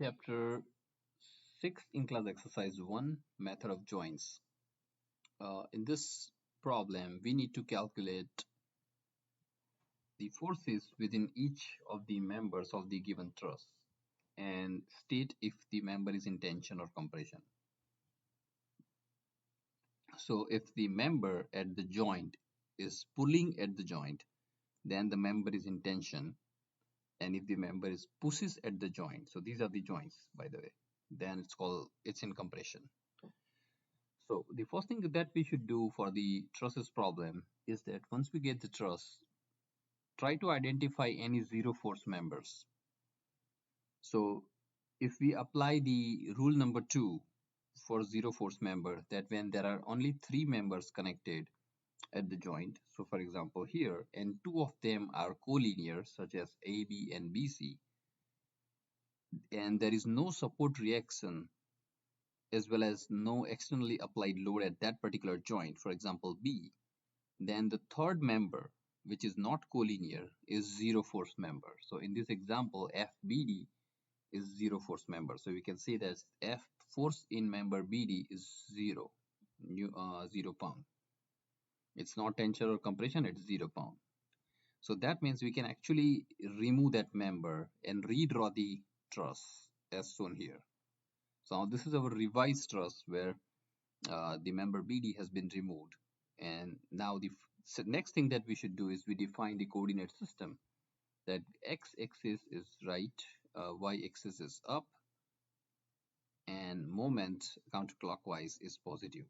Chapter 6 in class exercise 1 method of joints. In this problem, we need to calculate the forces within each of the members of the given truss and state if the member is in tension or compression. So if the member at the joint is pulling at the joint, then the member is in tension. And if the member is pushes at the joint, so these are the joints by the way, then it's in compression. So the first thing that we should do for the trusses problem is that once we get the truss, try to identify any zero force members. So if we apply the rule number 2 for zero force member, that when there are only three members connected at the joint, so for example here, and two of them are collinear such as AB and BC, and there is no support reaction as well as no externally applied load at that particular joint, for example B, then the third member, which is not collinear, is zero force member. So in this example, FBD is zero force member. So we can say that F force in member BD is 0 pound. It's not tension or compression, it's 0 pound. So that means we can actually remove that member and redraw the truss as shown here. So this is our revised truss where the member BD has been removed. And now the next thing that we should do is we define the coordinate system, that x-axis is right, y-axis is up, and moment counterclockwise is positive.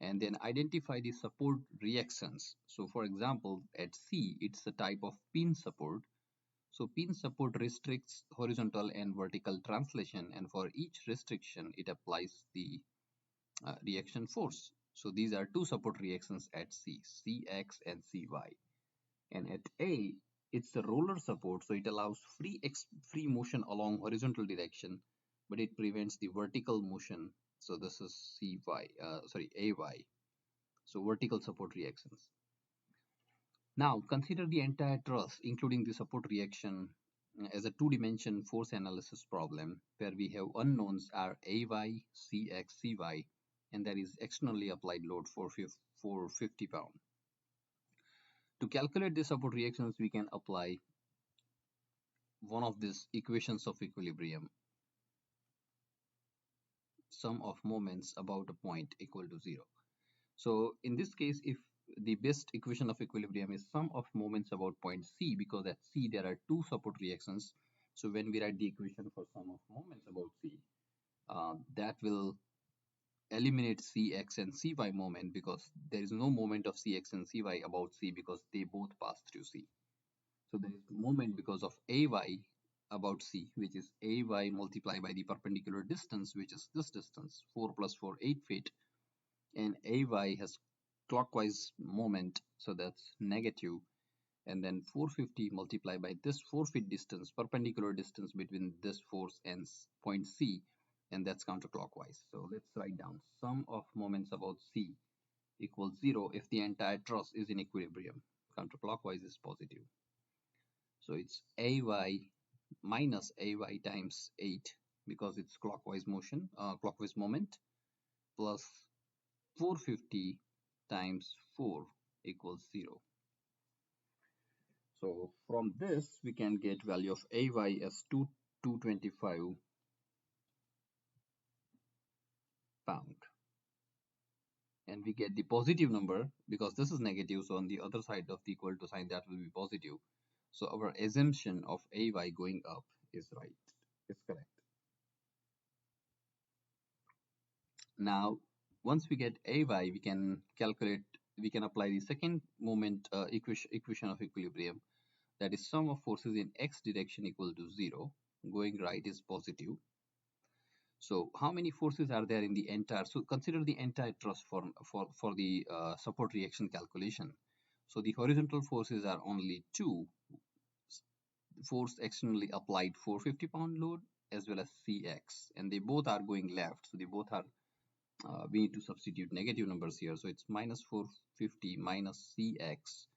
And then identify the support reactions. So for example, at C, it's a type of pin support. So pin support restricts horizontal and vertical translation, and for each restriction, it applies the reaction force. So these are two support reactions at C, Cx and Cy. And at A, it's a roller support, so it allows free motion along horizontal direction, but it prevents the vertical motion. So this is Ay. So vertical support reactions. Now consider the entire truss, including the support reaction, as a two-dimension force analysis problem where we have unknowns are Ay, Cx, Cy, and there is externally applied load for 50 pound. To calculate the support reactions, we can apply one of these equations of equilibrium. Sum of moments about a point equal to 0. So in this case, if the best equation of equilibrium is sum of moments about point C, because at C there are two support reactions. So when we write the equation for sum of moments about C, that will eliminate Cx and Cy moment, because there is no moment of Cx and Cy about C because they both pass through C. So there is moment because of Ay about C, which is Ay multiplied by the perpendicular distance, which is this distance, 4 plus 4, 8 feet. And Ay has clockwise moment, so that's negative. And then 450 multiplied by this 4 feet distance, perpendicular distance between this force and point C, and that's counterclockwise. So let's write down sum of moments about C equals 0 if the entire truss is in equilibrium. Counterclockwise is positive. So it's Ay minus Ay times 8 because it's clockwise motion, clockwise moment, plus 450 times 4 equals 0. So from this we can get value of Ay as 225 pound. And we get the positive number because this is negative, so on the other side of the equal to sign that will be positive. So our assumption of Ay going up is right, is correct. Now once we get Ay, we can apply the second moment equation of equilibrium, that is sum of forces in x direction equal to 0, going right is positive. So how many forces are there in the entire, so consider the entire truss for the support reaction calculation. So the horizontal forces are only 2, force externally applied 450 pound load as well as Cx, and they both are going left, so they both are we need to substitute negative numbers here, so it's minus 450 minus Cx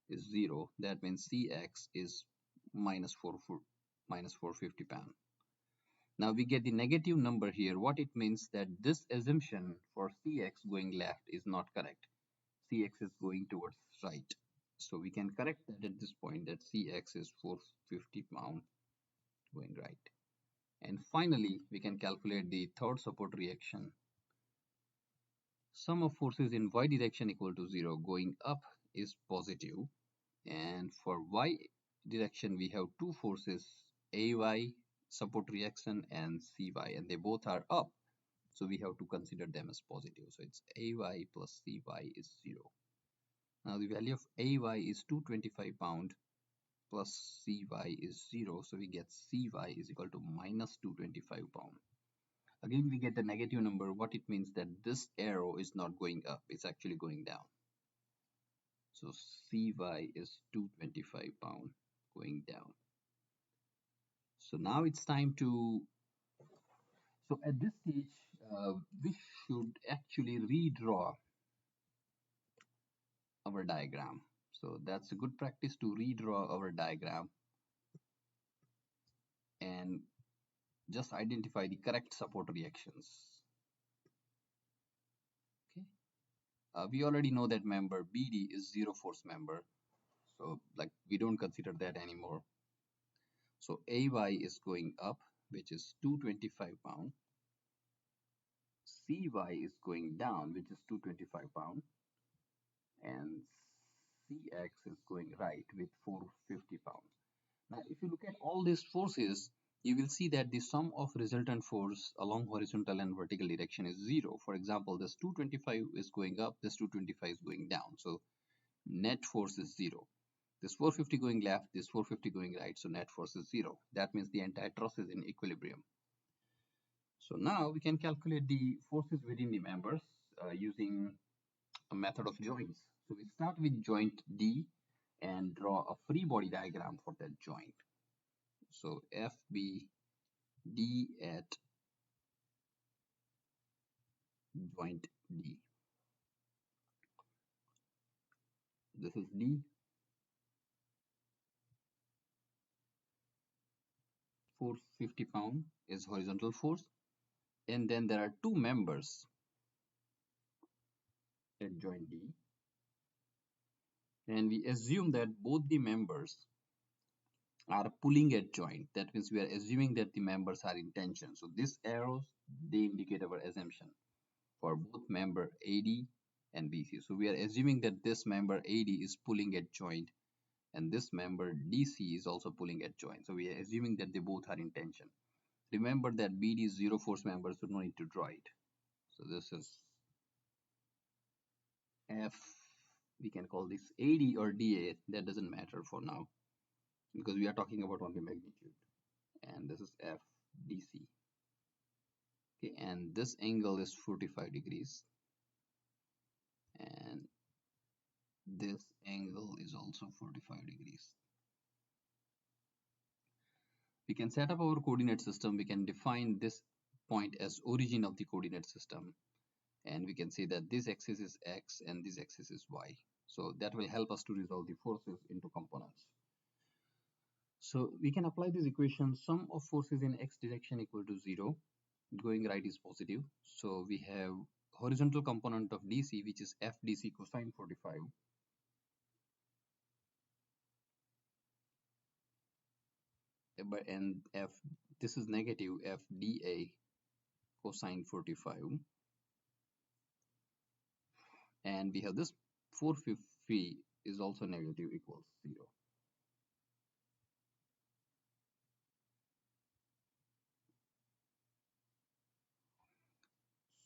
is 0. That means Cx is minus 450 pound. Now we get the negative number here. What it means that this assumption for Cx going left is not correct. Cx is going towards right. So we can correct that at this point, that Cx is 450 pound going right. And finally, we can calculate the third support reaction. Sum of forces in y direction equal to 0. Going up is positive. And for y direction, we have two forces, Ay support reaction and Cy, and they both are up. So we have to consider them as positive. So it's Ay plus Cy is 0. Now the value of Ay is 225 pound plus Cy is 0. So we get Cy is equal to minus 225 pound. Again, we get the negative number. What it means that this arrow is not going up. It's actually going down. So Cy is 225 pound going down. So now it's time to, so at this stage, we should actually redraw our diagram. So that's a good practice to redraw our diagram and just identify the correct support reactions. Okay. We already know that member BD is zero force member. So like we don't consider that anymore. So AY is going up, which is 225 pound. CY is going down, which is 225 pound. And CX is going right with 450 pound. Now, if you look at all these forces, you will see that the sum of resultant force along horizontal and vertical direction is 0. For example, this 225 is going up, this 225 is going down. So net force is 0. This 450 going left, this 450 going right, so net force is 0. That means the entire truss is in equilibrium. So now we can calculate the forces within the members using a method of joints. So we start with joint D and draw a free body diagram for that joint. So FB D at joint D. This is D, 450 pound is horizontal force. And then there are two members at joint D. And we assume that both the members are pulling at joint. That means we are assuming that the members are in tension. So these arrows, they indicate our assumption for both member AD and BC. So we are assuming that this member AD is pulling at joint and this member DC is also pulling at joint. So we are assuming that they both are in tension. Remember that BD is zero force member, so no need to draw it. So this is F. We can call this AD or DA. That doesn't matter for now because we are talking about only magnitude. And this is FDC. Okay, and this angle is 45 degrees. And this angle is also 45 degrees. We can set up our coordinate system. We can define this point as origin of the coordinate system. And we can say that this axis is X and this axis is Y. So that will help us to resolve the forces into components. So we can apply this equation, sum of forces in X direction equal to 0. Going right is positive. So we have horizontal component of DC, which is FDC cosine 45. And F, this is negative FDA cosine 45. And we have this 450 is also negative equals 0.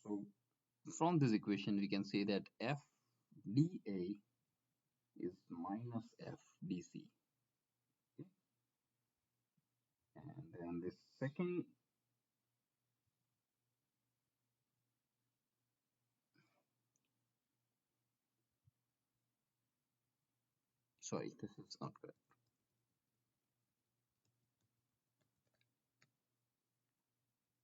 So from this equation, we can say that FDA is minus FDC. Okay? And then the second, sorry, this is not correct.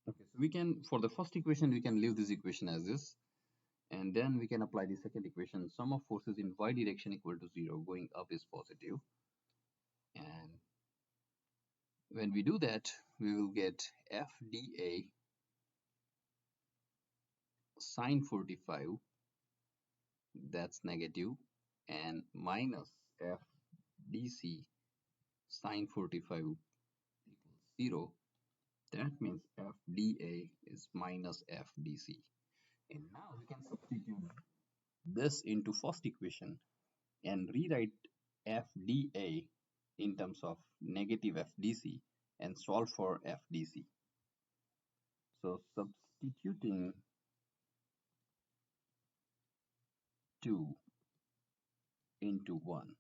Okay, so we can, for the first equation, we can leave this equation as this. And then we can apply the second equation. Sum of forces in y direction equal to 0. Going up is positive. And when we do that, we will get FDA sine 45, that's negative, and minus FDC sine 45 equals 0. That means FDA is minus FDC. And now we can substitute this into first equation and rewrite FDA in terms of negative FDC and solve for FDC. So substituting 2 into 1,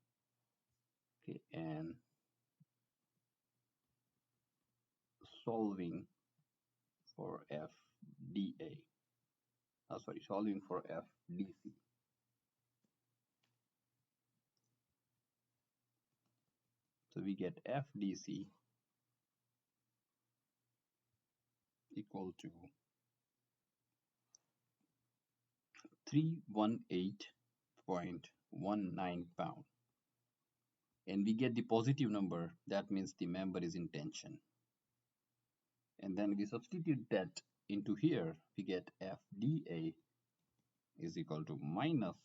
okay, and solving for FDA. Solving for FDC. So we get FDC equal to 318.19 pound. And we get the positive number, that means the member is in tension. And then we substitute that into here, we get FDA is equal to minus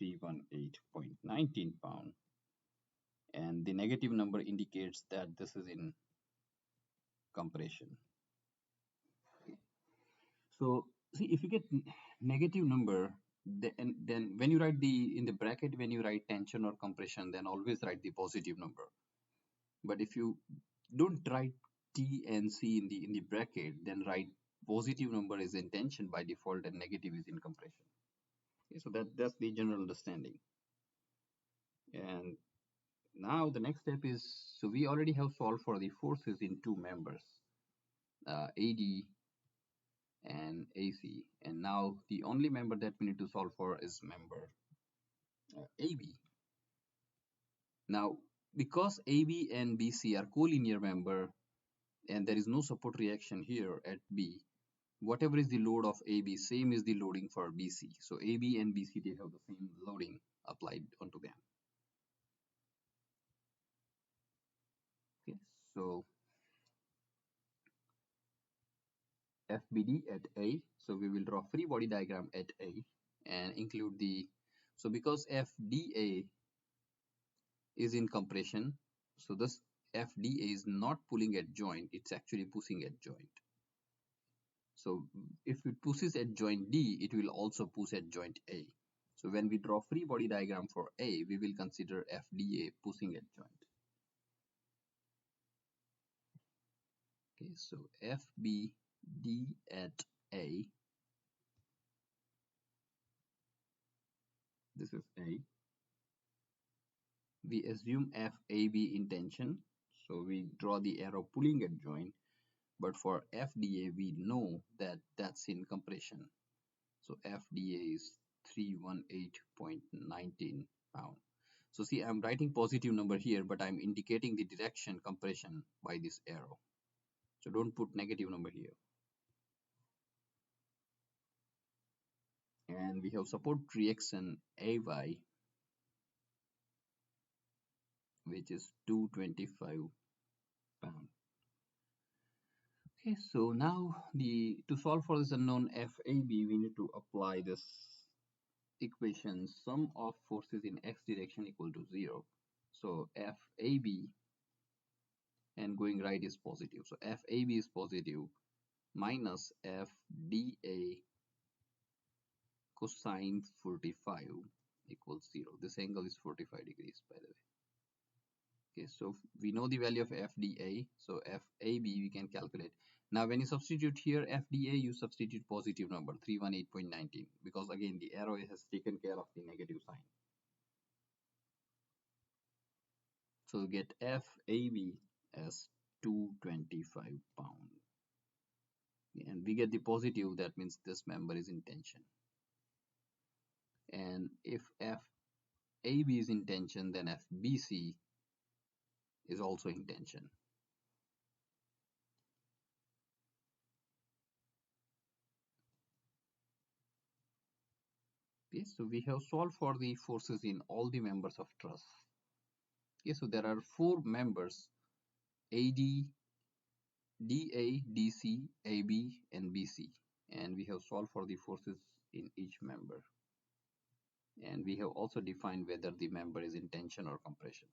318.19 pound. And the negative number indicates that this is in compression. So see, if you get negative number, then when you write in the bracket, when you write tension or compression, then always write the positive number. But if you don't write T and C in the bracket, then write positive number is in tension by default and negative is in compression. Okay, so that's the general understanding. And now the next step is, so we already have solved for the forces in two members, AD and AC, and now the only member that we need to solve for is member AB. Now because AB and BC are collinear member and there is no support reaction here at B, whatever is the load of AB, same is the loading for BC. So AB and BC, they have the same loading applied onto them. Okay, so FBD at A, so we will draw free body diagram at A and include the, so because FDA is in compression, so this FDA is not pulling at joint, it's actually pushing at joint. So if it pushes at joint D, it will also push at joint A. So when we draw free body diagram for A, we will consider FDA pushing at joint. Okay, so FBD at A, this is A. We assume FAB in tension, so we draw the arrow pulling at joint. But for FDA, we know that that's in compression. So FDA is 318.19 pound. So see, I'm writing positive number here, but I'm indicating the direction compression by this arrow. So don't put negative number here. And we have support reaction AY, which is 225 pound. Okay, so now to solve for this unknown FAB, we need to apply this equation, sum of forces in x direction equal to 0. So FAB and going right is positive. So FAB is positive minus FDA cosine 45 equals 0. This angle is 45 degrees, by the way. Okay, so we know the value of FDA, so FAB we can calculate. Now when you substitute here FDA, you substitute positive number 318.19 because again the arrow has taken care of the negative sign. So get FAB as 225 pound. And we get the positive, that means this member is in tension. And if FAB is in tension, then FBC is also in tension. Okay, so we have solved for the forces in all the members of truss. Okay, so there are four members, AD, DA, DC, AB, and BC. And we have solved for the forces in each member. And we have also defined whether the member is in tension or compression.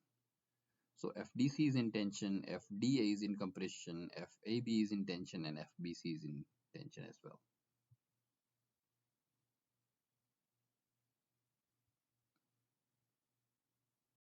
So FDC is in tension, FDA is in compression, FAB is in tension, and FBC is in tension as well.